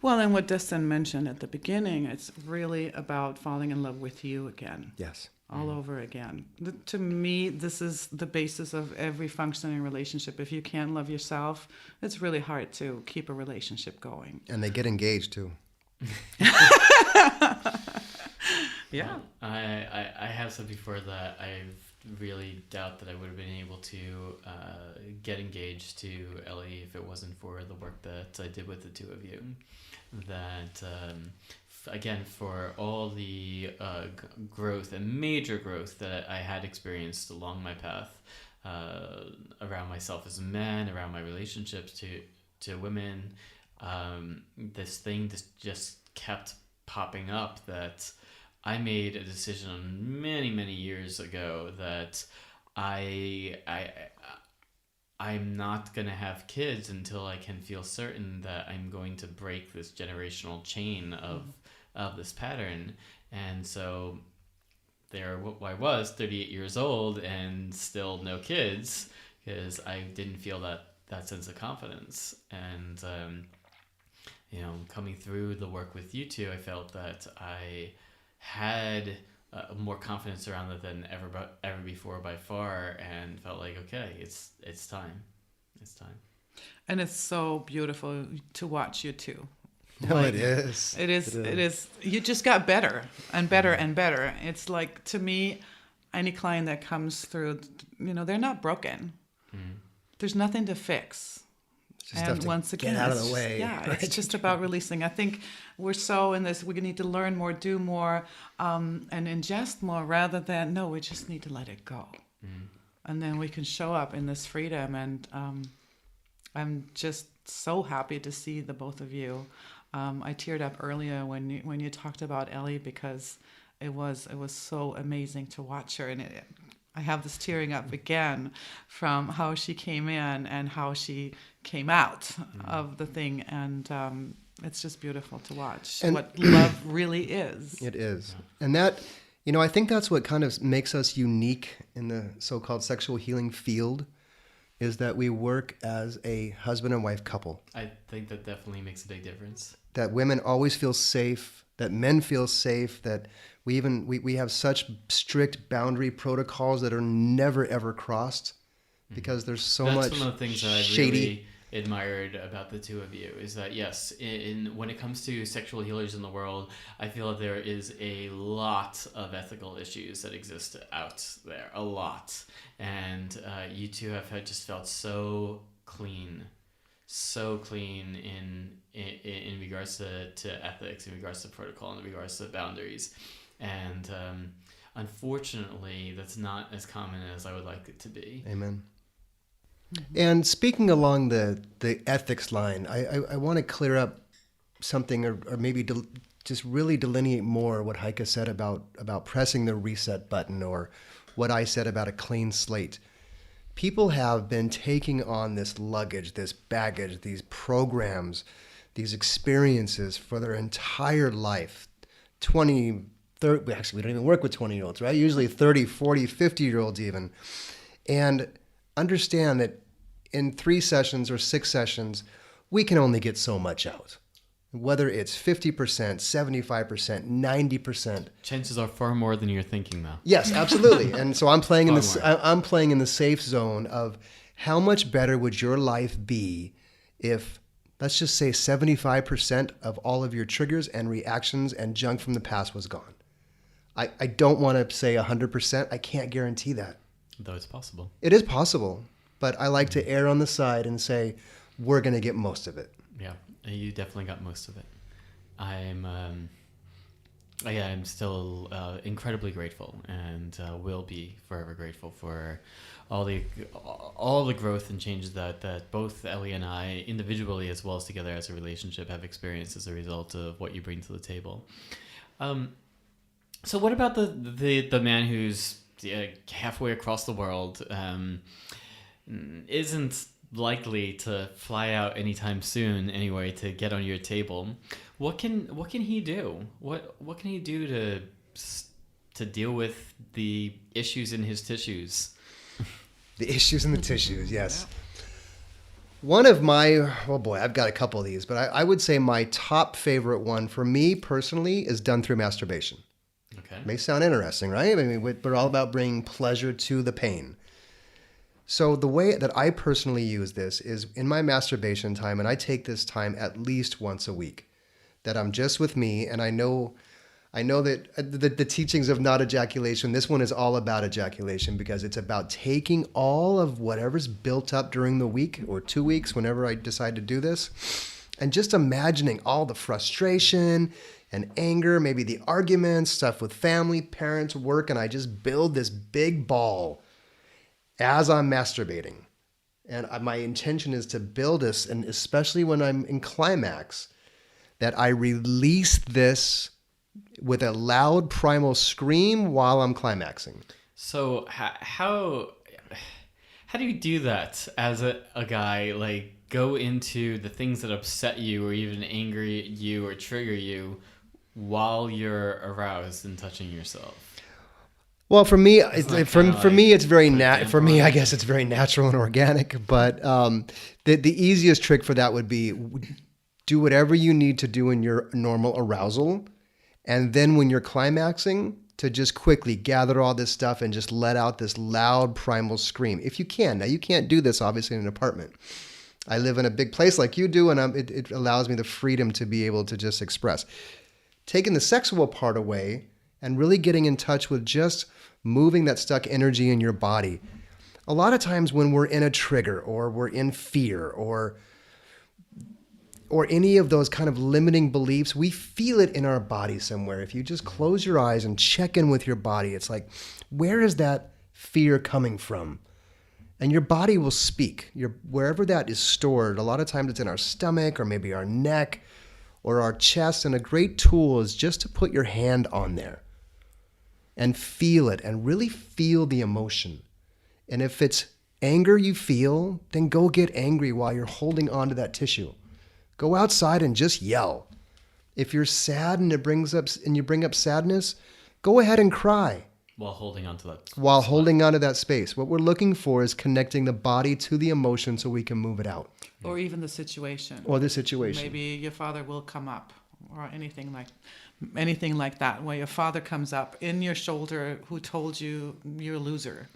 Well, and what Destin mentioned at the beginning, it's really about falling in love with you again. Yes. All over again. To me, this is the basis of every functioning relationship. If you can't love yourself, it's really hard to keep a relationship going. And they get engaged too. Yeah. I have said before that I really doubt that I would have been able to get engaged to Ellie if it wasn't for the work that I did with the two of you. That again, for all the growth and major growth that I had experienced along my path around myself as a man, around my relationships to women, this thing just kept popping up that I made a decision many years ago that I'm not going to have kids until I can feel certain that I'm going to break this generational chain of this pattern. And so there I was, 38 years old and still no kids, because I didn't feel that sense of confidence. And, coming through the work with you two, I felt that I had more confidence around it than ever before by far, and felt like, okay, it's time. And it's so beautiful to watch you two. No, it is. It is. You just got better and better and better. It's like, to me, any client that comes through, they're not broken. Mm. There's nothing to fix. Just and once again, get out of the way. Yeah, right? It's just about releasing. I think we're so in this, we need to learn more, do more, and ingest more, rather than, no, we just need to let it go. Mm. And then we can show up in this freedom. And I'm just so happy to see the both of you. I teared up earlier when you talked about Ellie, because it was so amazing to watch her, and I have this tearing up again from how she came in and how she came out of the thing, and it's just beautiful to watch what love really is. It is, and that, I think that's what kind of makes us unique in the so-called sexual healing field, is that we work as a husband and wife couple. I think that definitely makes a big difference. That women always feel safe, that men feel safe, that we have such strict boundary protocols that are never ever crossed, because there's so much That's one of the things that I really admired about the two of you, is that yes, when it comes to sexual healers in the world, I feel that there is a lot of ethical issues that exist out there, a lot, and you two have just felt so clean in regards to ethics, in regards to protocol, in regards to boundaries, and unfortunately that's not as common as I would like it to be. Amen. Mm-hmm. And speaking along the ethics line, I want to clear up something, or maybe just really delineate more what Heike said about pressing the reset button, or what I said about a clean slate. People have been taking on this luggage, this baggage, these programs, these experiences for their entire life. 20, 30, actually, we don't even work with 20-year-olds, right? Usually 30, 40, 50-year-olds even. And understand that in 3 sessions or 6 sessions, we can only get so much out. Whether it's 50%, 75%, 90%. Chances are far more than you're thinking, though. Yes, absolutely. And so I'm playing in I'm playing in the safe zone of how much better would your life be if, let's just say, 75% of all of your triggers and reactions and junk from the past was gone. I don't want to say 100%. I can't guarantee that. Though it's possible. It is possible, but I like to err on the side and say we're going to get most of it. Yeah. You definitely got most of it. I'm still incredibly grateful, and will be forever grateful for all the growth and changes that both Ellie and I, individually as well as together as a relationship, have experienced as a result of what you bring to the table. So what about the man who's halfway across the world, isn't likely to fly out anytime soon anyway to get on your table? What can he do? What can he do to deal with the issues in his tissues? The issues in the tissues, yes. One of my, oh boy, I've got a couple of these, but I would say my top favorite one for me personally is done through masturbation. Okay. May sound interesting, right? I mean, we're all about bringing pleasure to the pain. So the way that I personally use this is in my masturbation time, and I take this time at least once a week, that I'm just with me, and I know that the teachings of not ejaculation, this one is all about ejaculation because it's about taking all of whatever's built up during the week or 2 weeks, whenever I decide to do this, and just imagining all the frustration and anger, maybe the arguments, stuff with family, parents, work, and I just build this big ball as I'm masturbating. And my intention is to build this, and especially when I'm in climax, that I release this with a loud primal scream while I'm climaxing. So how do you do that as a guy? Like, go into the things that upset you or even anger you or trigger you while you're aroused and touching yourself? Well, for me, for me, it's very for me, I guess it's very natural and organic. But the easiest trick for that would be do whatever you need to do in your normal arousal. And then when you're climaxing, to just quickly gather all this stuff and just let out this loud primal scream. If you can. Now, you can't do this, obviously, in an apartment. I live in a big place like you do, and it allows me the freedom to be able to just express. Taking the sexual part away and really getting in touch with just moving that stuck energy in your body. A lot of times when we're in a trigger or we're in fear or any of those kind of limiting beliefs, we feel it in our body somewhere. If you just close your eyes and check in with your body, it's like, where is that fear coming from? And your body will speak. Wherever that is stored, a lot of times it's in our stomach or maybe our neck or our chest. And a great tool is just to put your hand on there and feel it and really feel the emotion. And if it's anger you feel, then go get angry while you're holding on to that tissue. Go outside and just yell. If you're sad and you bring up sadness, go ahead and cry. While holding on to that. While holding on to that space. What we're looking for is connecting the body to the emotion so we can move it out. Or even the situation. Maybe your father will come up or anything like that, where your father comes up in your shoulder who told you you're a loser.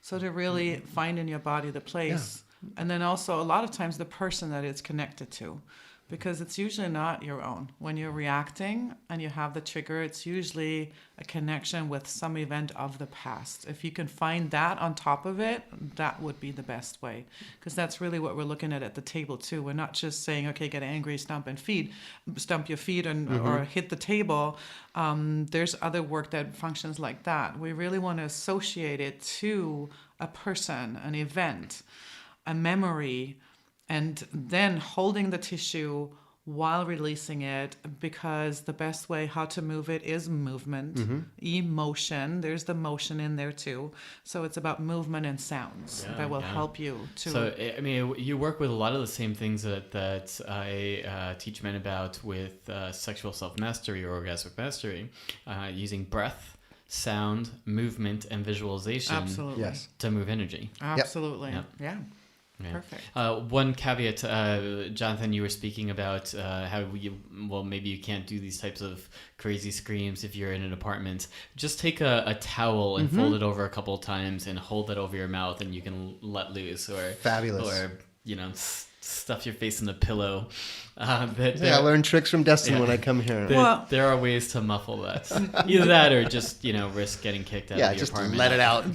So to really find in your body the place. Yeah. And then also a lot of times the person that it's connected to, because it's usually not your own. When you're reacting and you have the trigger, it's usually a connection with some event of the past. If you can find that on top of it, that would be the best way, because that's really what we're looking at the table too. We're not just saying, okay, get angry, stomp your feet or hit the table. There's other work that functions like that. We really want to associate it to a person, an event, a memory, and then holding the tissue while releasing it, because the best way how to move it is movement, emotion. There's the motion in there too. So it's about movement and sounds that will help you to... So, I mean, you work with a lot of the same things that I teach men about with sexual self-mastery or orgasmic mastery, using breath, sound, movement, and visualization. Absolutely. Yes. To move energy. Absolutely. Yep. Yeah. Yeah. Perfect. One caveat, Jonathan, you were speaking about how maybe you can't do these types of crazy screams if you're in an apartment. Just take a towel and fold it over a couple of times and hold it over your mouth, and you can let loose. Fabulous. Or stuff your face in the pillow. I learn tricks from Destin when I come here. There are ways to muffle that. Either that or just, risk getting kicked out of your apartment. Yeah, just let it out.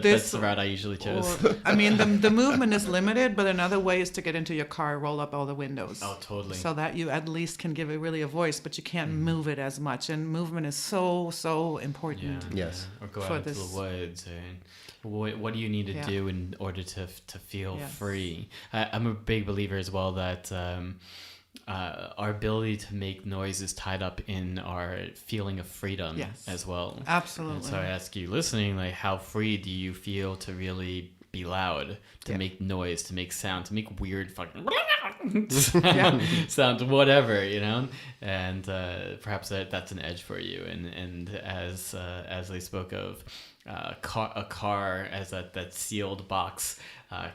That's the route I usually chose. The movement is limited, but another way is to get into your car, roll up all the windows. Oh, totally. So that you at least can give it really a voice, but you can't move it as much. And movement is so important. Yeah. Yes. Or go out into the woods. What do you need to do in order to feel free? I'm a big believer as well that our ability to make noise is tied up in our feeling of freedom as well. Absolutely. And so I ask you listening, like, how free do you feel to really be loud, to make noise, to make sound, to make weird fucking sounds, whatever, and perhaps that's an edge for you. And as they spoke of, a car as that sealed box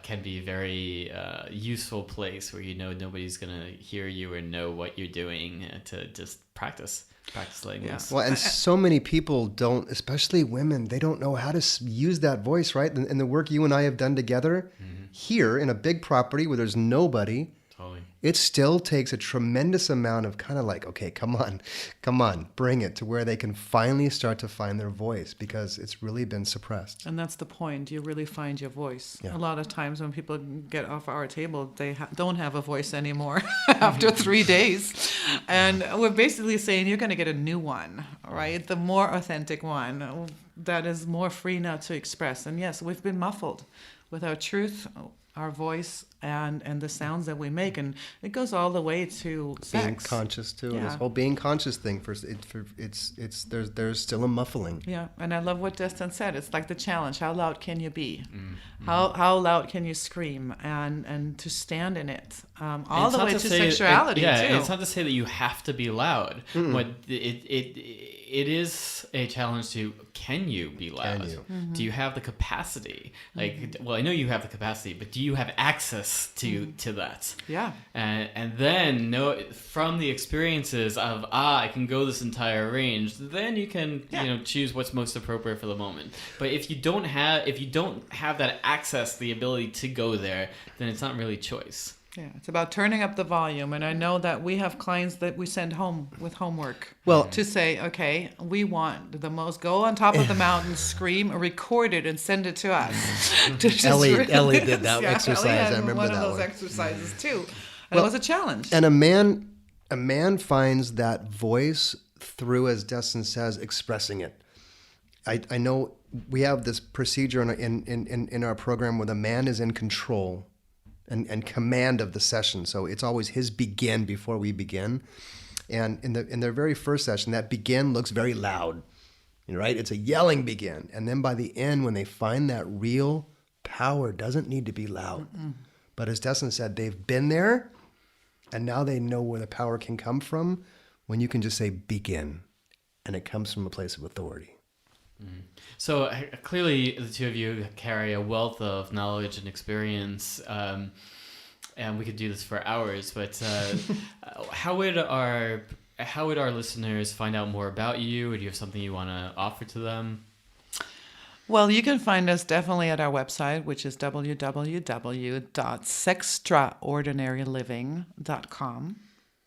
can be a very useful place where nobody's gonna hear you or know what you're doing, to just practice letting loose. Well, and so many people don't, especially women, they don't know how to use that voice, right? And the work you and I have done together here in a big property where there's nobody, Totally. it still takes a tremendous amount of kind of like, okay, come on, bring it to where they can finally start to find their voice, because it's really been suppressed. And that's the point. You really find your voice. Yeah. A lot of times when people get off our table, they don't have a voice anymore after 3 days. And we're basically saying you're going to get a new one, right? The more authentic one that is more free now to express. And yes, we've been muffled with our truth, our voice, and the sounds that we make, and it goes all the way to sex. Being conscious too. Yeah. This whole being conscious thing, there's still a muffling. Yeah, and I love what Destin said. It's like the challenge. How loud can you be? How loud can you scream? And to stand in it, all the way to sexuality too. It's not to say that you have to be loud. But it is a challenge to, can you be loud? Can you? Do you have the capacity? Well, I know you have the capacity, but do you have access to that? Yeah. And then from the experiences of I can go this entire range, then you can choose what's most appropriate for the moment. But if you don't have that access, the ability to go there, then it's not really choice. Yeah, it's about turning up the volume. And I know that we have clients that we send home with homework to say, okay, we want the most, go on top of the mountain, scream, record it, and send it to us. Ellie did that exercise. Ellie had I remember one that of those one. exercises too. And it was a challenge. And a man finds that voice through, as Destin says, expressing it. I know we have this procedure in our program where the man is in control and command of the session. So it's always his begin before we begin. And in their very first session, that begin looks very loud, right? It's a yelling begin. And then by the end, when they find that real power doesn't need to be loud. But as Destin said, they've been there, and now they know where the power can come from when you can just say begin, and it comes from a place of authority. So clearly the two of you carry a wealth of knowledge and experience, and we could do this for hours, but how would our listeners find out more about you? Or do you have something you want to offer to them? Well, you can find us definitely at our website, which is www.sextraordinaryliving.com.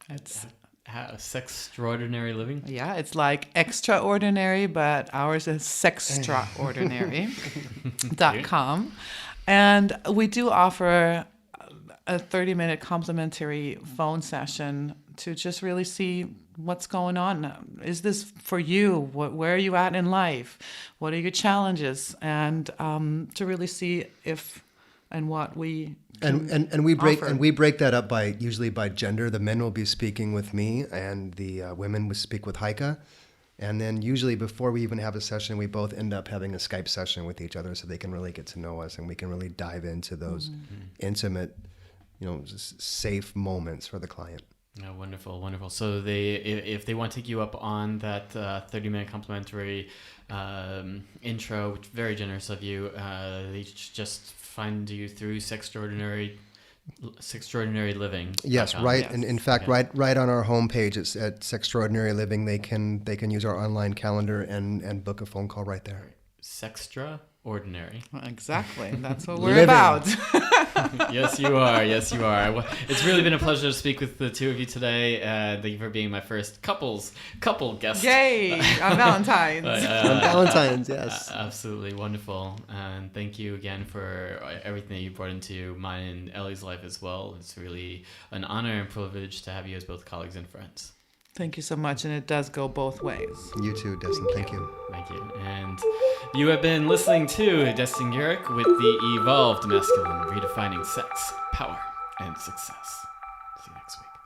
It's Sextraordinary living? Yeah, it's like extraordinary, but ours is sextraordinary.com. And we do offer a 30-minute complimentary phone session to just really see what's going on. Is this for you? Where are you at in life? What are your challenges? And to really see if and what we and we offer. break that up usually by gender. The men will be speaking with me, and the women will speak with Heike. And then usually before we even have a session, we both end up having a Skype session with each other, so they can really get to know us, and we can really dive into those intimate, safe moments for the client. Oh, wonderful, wonderful. So if they want to take you up on that 30-minute complimentary intro, which is very generous of you, they just find you through Sextraordinary Living. Yes, right. Yes. And in fact, Okay. right on our homepage, it's at Sextraordinary Living. They can use our online calendar and book a phone call right there. Sextraordinary. Exactly. That's what we're Living. about. Yes, you are. Yes, you are. Well, it's really been a pleasure to speak with the two of you today. Thank you for being my first couple guest. Yay! On Valentine's. On Valentine's, yes. Absolutely wonderful. And thank you again for everything that you brought into mine and Ellie's life as well. It's really an honor and privilege to have you as both colleagues and friends. Thank you so much, and it does go both ways. You too, Destin. Thank you. Thank you. And you have been listening to Destin Garrick with the Evolved Masculine, redefining sex, power, and success. See you next week.